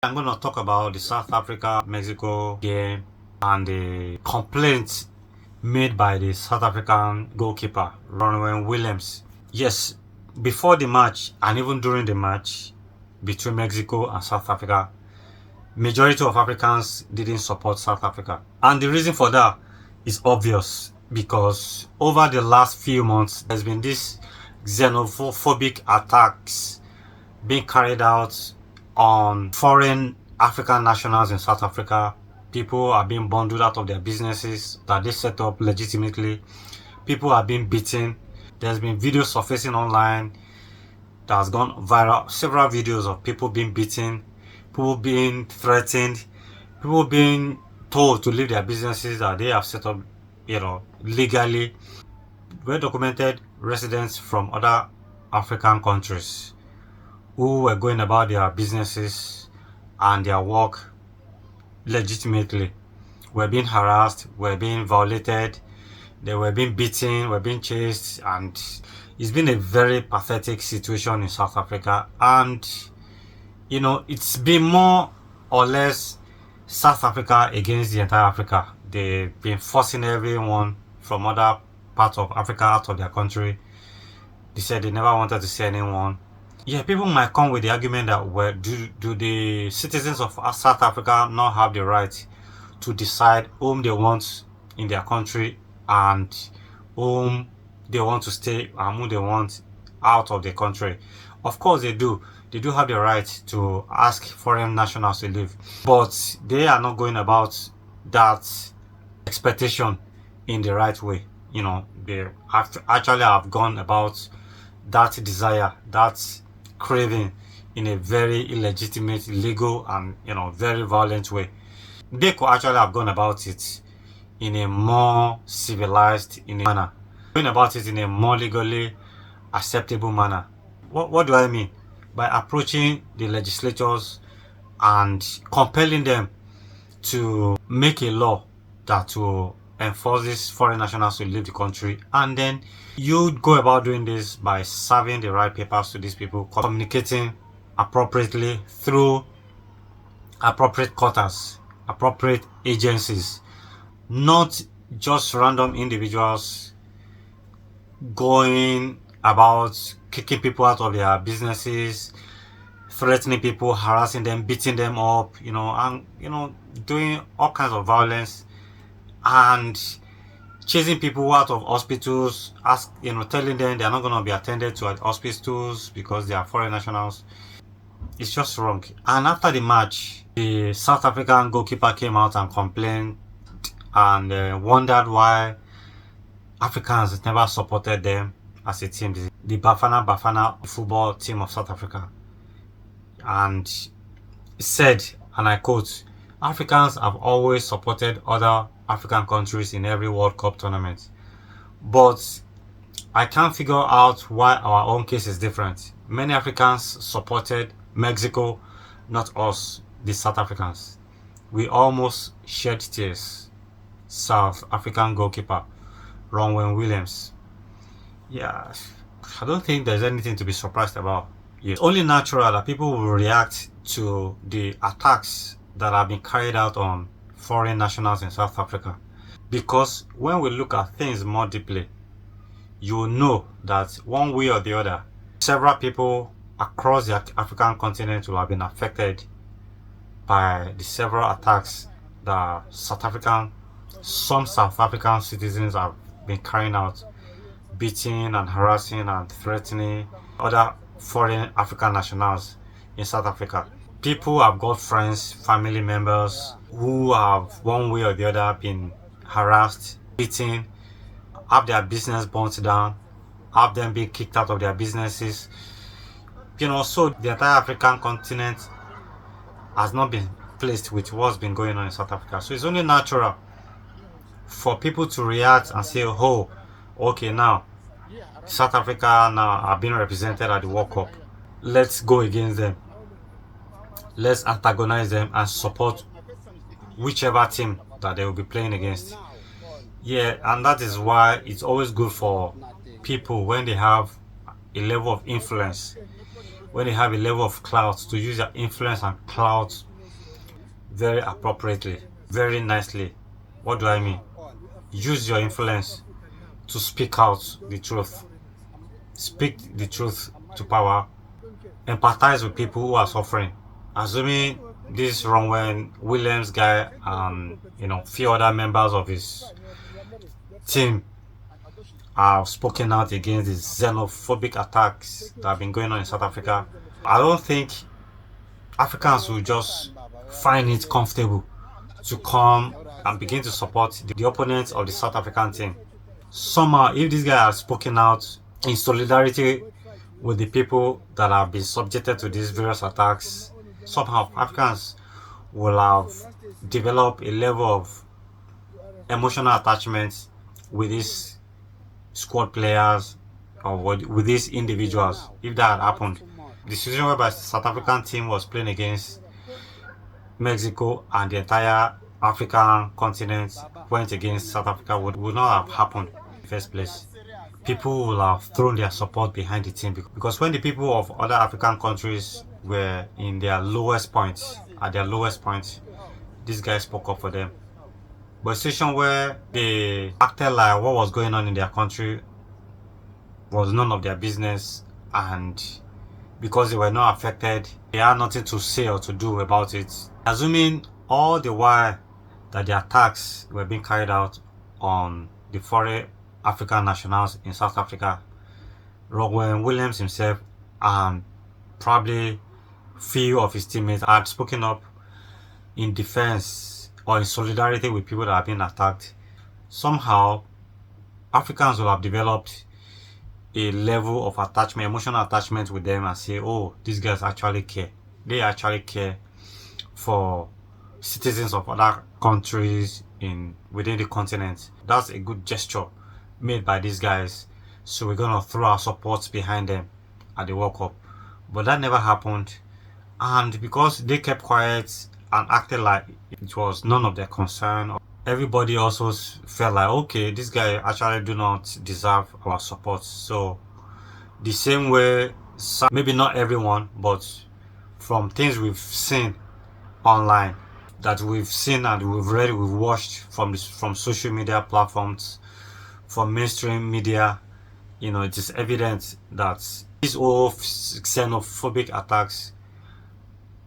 I'm going to talk about the South Africa-Mexico game and the complaints made by the South African goalkeeper, Ronwen Williams. Yes, before the match and even during the match between Mexico and South Africa, majority of Africans didn't support South Africa. And the reason for that is obvious because over the last few months, there's been this xenophobic attacks being carried out on foreign African nationals in South Africa. People are being bundled out of their businesses that they set up legitimately. People are being beaten. There's been videos surfacing online that has gone viral. Several videos of people being beaten, people being threatened, people being told to leave their businesses that they have set up, legally. Well documented residents from other African countries who were going about their businesses and their work legitimately were being harassed, were being violated, they were being beaten, were being chased, and it's been a very pathetic situation in South Africa. And it's been more or less South Africa against the entire Africa. They've been forcing everyone from other parts of Africa out of their country. They said they never wanted to see anyone. Yeah, people might come with the argument that, well, do the citizens of South Africa not have the right to decide whom they want in their country and whom they want to stay and whom they want out of the country? Of course they do. They do have the right to ask foreign nationals to leave, but they are not going about that expectation in the right way. They actually have gone about that desire, that craving in a very illegitimate, illegal, and very violent way. They could actually have gone about it in a more civilized manner, going about it in a more legally acceptable manner. What do I mean? By approaching the legislators and compelling them to make a law that will enforce these foreign nationals to leave the country, and then you go about doing this by serving the right papers to these people, communicating appropriately through appropriate quarters, appropriate agencies, not just random individuals going about kicking people out of their businesses, threatening people, harassing them, beating them up, and doing all kinds of violence and chasing people out of hospitals, telling them they are not going to be attended to at hospitals because they are foreign nationals. It's just wrong. And after the match, the South African goalkeeper came out and complained and wondered why Africans never supported them as a team, the Bafana football team of South Africa. And he said, and I quote, "Africans have always supported other African countries in every World Cup tournament, but I can't figure out why our own case is different. Many Africans supported Mexico, not us, the South Africans. We almost shed tears." South African goalkeeper Ronwen Williams. Yeah, I don't think there's anything to be surprised about. It's only natural that people will react to the attacks that have been carried out on foreign nationals in South Africa. Because when we look at things more deeply, you will know that one way or the other, several people across the African continent will have been affected by the several attacks that some South African citizens have been carrying out, beating and harassing and threatening other foreign African nationals in South Africa. People have got friends, family members who have one way or the other been harassed, beaten, have their business burnt down, have them being kicked out of their businesses. So the entire African continent has not been placed with what's been going on in South Africa. So it's only natural for people to react and say, oh, okay, now South Africa now are being represented at the World Cup. Let's go against them. Let's antagonize them and support whichever team that they will be playing against. Yeah, and that is why it's always good for people when they have a level of influence, when they have a level of clout, to use their influence and clout very appropriately, very nicely. What do I mean? Use your influence to speak out the truth. Speak the truth to power. Empathize with people who are suffering. Assuming this Ronwen Williams guy and few other members of his team have spoken out against the xenophobic attacks that have been going on in South Africa, I don't think Africans will just find it comfortable to come and begin to support the opponents of the South African team. Somehow, if this guy has spoken out in solidarity with the people that have been subjected to these various attacks, somehow Africans will have developed a level of emotional attachment with these squad players or with these individuals. If that had happened, the situation whereby the South African team was playing against Mexico and the entire African continent went against South Africa would not have happened in the first place. People will have thrown their support behind the team, because when the people of other African countries were in their lowest point, at their lowest point, this guy spoke up for them. But a situation where they acted like what was going on in their country was none of their business, and because they were not affected, they had nothing to say or to do about it. Assuming all the while that the attacks were being carried out on the foreign African nationals in South Africa, Ronwen Williams himself and probably few of his teammates had spoken up in defense or in solidarity with people that have been attacked. Somehow, Africans will have developed a level of attachment, emotional attachment with them, and say, oh, these guys actually care. They actually care for citizens of other countries within the continent. That's a good gesture made by these guys. So we're gonna throw our support behind them at the World Cup. But that never happened. And because they kept quiet and acted like it was none of their concern, everybody also felt like, okay, this guy actually do not deserve our support. So the same way, maybe not everyone, but from things we've seen online, that we've seen and we've read, we've watched from social media platforms, from mainstream media, it is evident that these all xenophobic attacks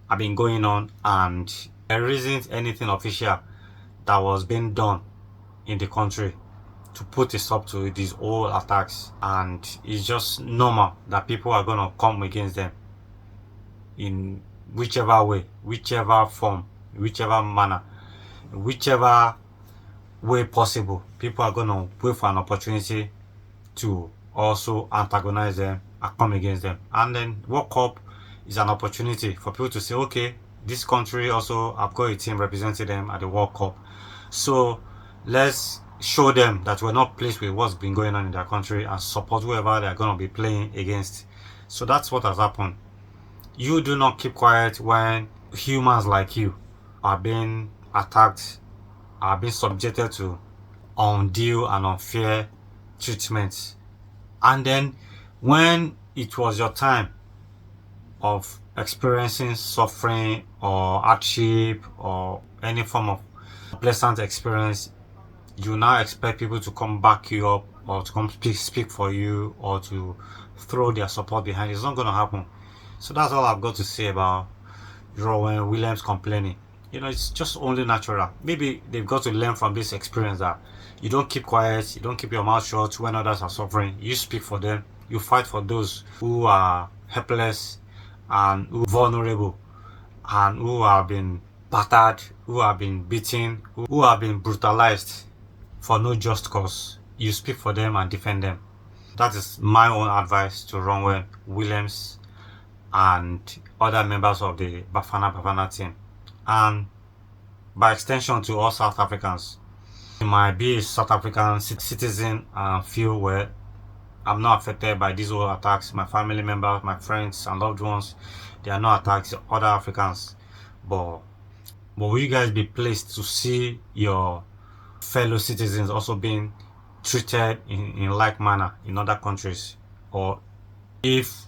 have been going on, and there isn't anything official that was being done in the country to put a stop to these old attacks. And it's just normal that people are going to come against them in whichever way, whichever form, whichever manner, whichever way possible. People are going to wait for an opportunity to also antagonize them and come against them. And then World Cup is an opportunity for people to say, okay, this country also, I've got a team representing them at the World Cup. So let's show them that we're not pleased with what's been going on in their country and support whoever they're going to be playing against. So that's what has happened. You do not keep quiet when humans like you are being attacked, are being subjected to undue and unfair treatment. And then when it was your time of experiencing suffering or hardship or any form of pleasant experience, you now expect people to come back you up or to come speak for you or to throw their support behind. It's not going to happen. So that's all I've got to say about Ronwen Williams complaining. It's just only natural. Maybe they've got to learn from this experience that you don't keep quiet, you don't keep your mouth shut when others are suffering. You speak for them. You fight for those who are helpless and who are vulnerable and who have been battered, who have been beaten, who have been brutalized for no just cause. You speak for them and defend them. That is my own advice to Ronwen Williams and other members of the Bafana team, and by extension to all South Africans. You might be a South African citizen and feel, well, I'm not affected by these all attacks. My family members, my friends and loved ones, they are not attacked, other Africans. But will you guys be pleased to see your fellow citizens also being treated in like manner in other countries? Or if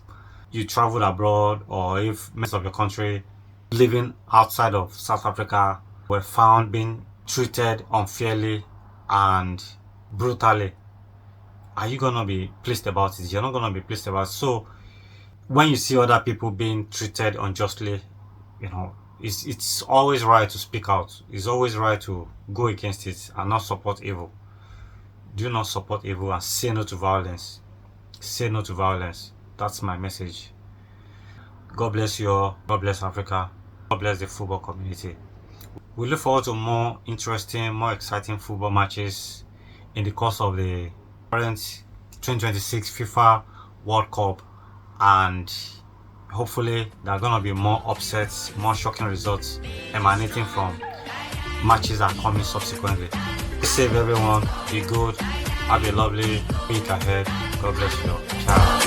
you traveled abroad, or if members of your country living outside of South Africa were found being treated unfairly and brutally, are you gonna be pleased about it? You're not gonna be pleased about it. So when you see other people being treated unjustly, it's always right to speak out. It's always right to go against it and not support evil. Do not support evil and say no to violence. Say no to violence. That's my message. God bless you all. God bless Africa. God bless the football community. We look forward to more interesting, more exciting football matches in the course of the current 2026 FIFA World Cup, and hopefully there are going to be more upsets, more shocking results emanating from matches that are coming subsequently. Be safe everyone, be good, have a lovely week ahead. God bless you all. Ciao.